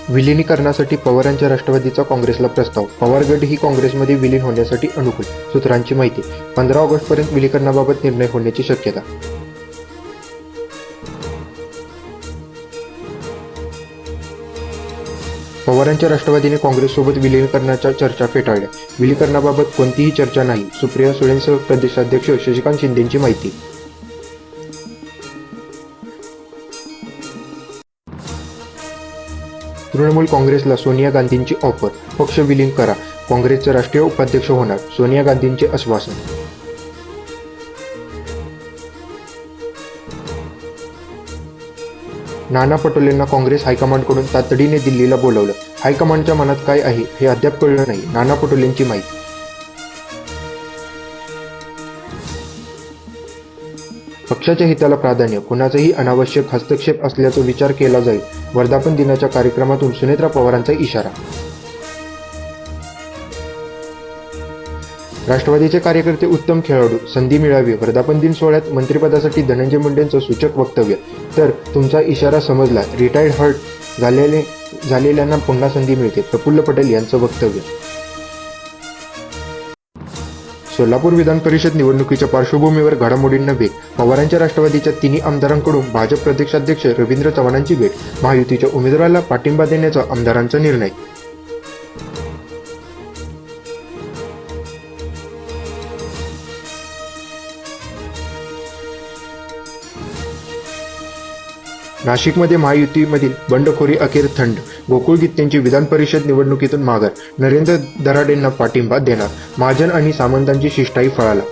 विलिनीकरणासाठी पवारांच्या राष्ट्रवादीचा काँग्रेसला प्रस्ताव. पवार गट ही काँग्रेसमध्ये विलीन होण्यासाठी अनुकूल. सूत्रांची माहिती. 15 ऑगस्टपर्यंत विलीनीकरणाबाबत निर्णय होण्याची शक्यता. पवारांच्या राष्ट्रवादीने काँग्रेससोबत विलीनीकरणाच्या चर्चा फेटाळल्या. विलीनीकरणाबाबत कोणतीही चर्चा नाही. सुप्रिया सुळेंसह प्रदेशाध्यक्ष शशिकांत शिंदेंची माहिती. तृणमूल काँग्रेसला सोनिया गांधींची ऑफर. पक्ष विलीन करा, काँग्रेसचे राष्ट्रीय उपाध्यक्ष होणार, सोनिया गांधींचे आश्वासन. नाना पटोलेंना काँग्रेस हायकमांडकडून तातडीने दिल्लीला बोलावलं. हायकमांडच्या मनात काय आहे हे अद्याप कळलं नाही. नाना पटोलेंची माहिती. पक्षाच्या हिताला प्राधान्य, कुणाचाही अनावश्यक हस्तक्षेप असल्याचा विचार केला जाईल. वर्धापन दिनाच्या कार्यक्रमातून सुनेत्रा पवारांचा इशारा. राष्ट्रवादीचे कार्यकर्ते उत्तम खेळाडू, संधी मिळावी. वर्धापन दिन सोहळ्यात मंत्रिपदासाठी धनंजय मुंडेंचं सूचक वक्तव्य. तर तुमचा इशारा समजला, रिटायर्ड हर्ट झालेल्यांना पुन्हा संधी मिळते, प्रफुल्ल पटेल यांचं वक्तव्य. सोलापूर विधान परिषद निवडणुकीच्या पार्श्वभूमीवर घडामोडींना वेग. पवारांच्या राष्ट्रवादीच्या तिन्ही आमदारांकडून भाजप प्रदेशाध्यक्ष रवींद्र चव्हाणांची भेट. महायुतीच्या उमेदवाराला पाठिंबा देण्याचा आमदारांचा निर्णय. नाशिकमध्ये महायुतीमधील बंडखोरी अखेर थंड. गोकुळ गित्तेंची विधान परिषद निवडणुकीतून माघार. नरेंद्र दराडेंना पाठिंबा देणार. महाजन आणि सामंतांची शिष्टाई फळाला.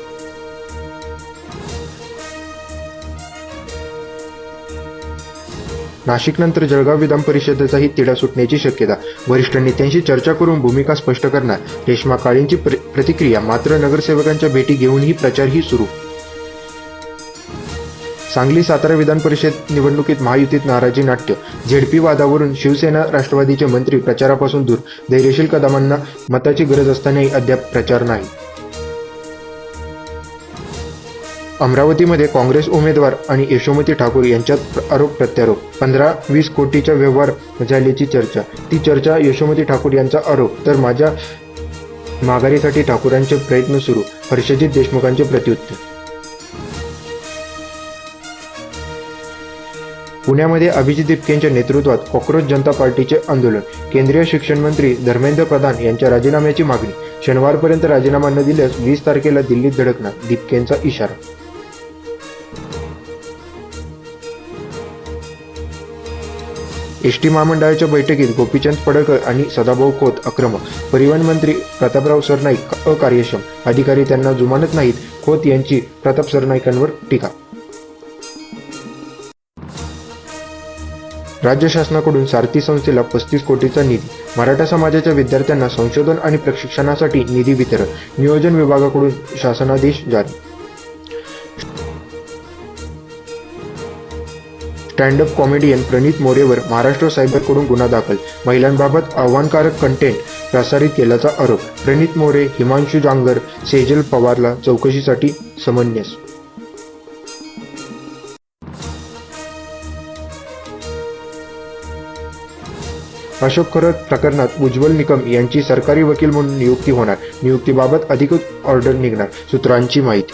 नाशिकनंतर जळगाव विधान परिषदेचाही तिढा सुटण्याची शक्यता. वरिष्ठ नेत्यांशी चर्चा करून भूमिका स्पष्ट करणार. रेश्मा काळेंची प्रतिक्रिया. मात्र नगरसेवकांच्या भेटी घेऊनही प्रचारही सुरू. सांगली सातारा विधान परिषद निवडणुकीत महायुतीत नाराजी नाट्य. झेडपी वादावरून शिवसेना राष्ट्रवादीचे मंत्री प्रचारापासून दूर. धैर्यशील कदमांना मताची गरज असतानाही अद्याप प्रचार नाही. अमरावतीमध्ये काँग्रेस उमेदवार आणि यशोमती ठाकूर यांच्यात आरोप प्रत्यारोप. 15-20 कोटीचा व्यवहार झाल्याची चर्चा. ती चर्चा यशोमती ठाकूर यांचा आरोप तर माझ्या माघारीसाठी ठाकूरांचे प्रयत्न सुरू. हर्षजित देशमुखांचे प्रत्युत्तर. पुण्यामध्ये अभिजित दिपकेंच्या नेतृत्वात कॉक्रोच जनता पार्टीचे आंदोलन. केंद्रीय शिक्षण मंत्री धर्मेंद्र प्रधान यांच्या राजीनाम्याची मागणी. शनिवारपर्यंत राजीनामा न दिल्यास 20 तारखेला दिल्लीत धडकणार, दिपकेंचा इशारा. एसटी महामंडळाच्या बैठकीत गोपीचंद पडळकर आणि सदाभाऊ खोत आक्रमक. परिवहन मंत्री प्रतापराव सरनाईक अकार्यक्षम. अधिकारी त्यांना जुमानत नाहीत. खोत यांची प्रताप सरनाईकांवर टीका. राज्य शासनाकडून सारथी संस्थेला 35 कोटीचा निधी. मराठा समाजाच्या विद्यार्थ्यांना संशोधन आणि प्रशिक्षणासाठी निधी वितरण. नियोजन विभागाकडून शासनादेश जारी. स्टँड अप कॉमेडियन प्रणित मोरेवर महाराष्ट्र सायबरकडून गुन्हा दाखल. महिलांबाबत आव्हानकारक कंटेंट प्रसारित केल्याचा आरोप. प्रणित मोरे, हिमांशू जांगर, सेजल पवारला चौकशीसाठी समन्स. अशोक खरत प्रकरणात उज्ज्वल निकम यांची सरकारी वकील म्हणून नियुक्ती होणार. नियुक्तीबाबत अधिकृत ऑर्डर निघणार. सूत्रांची माहिती.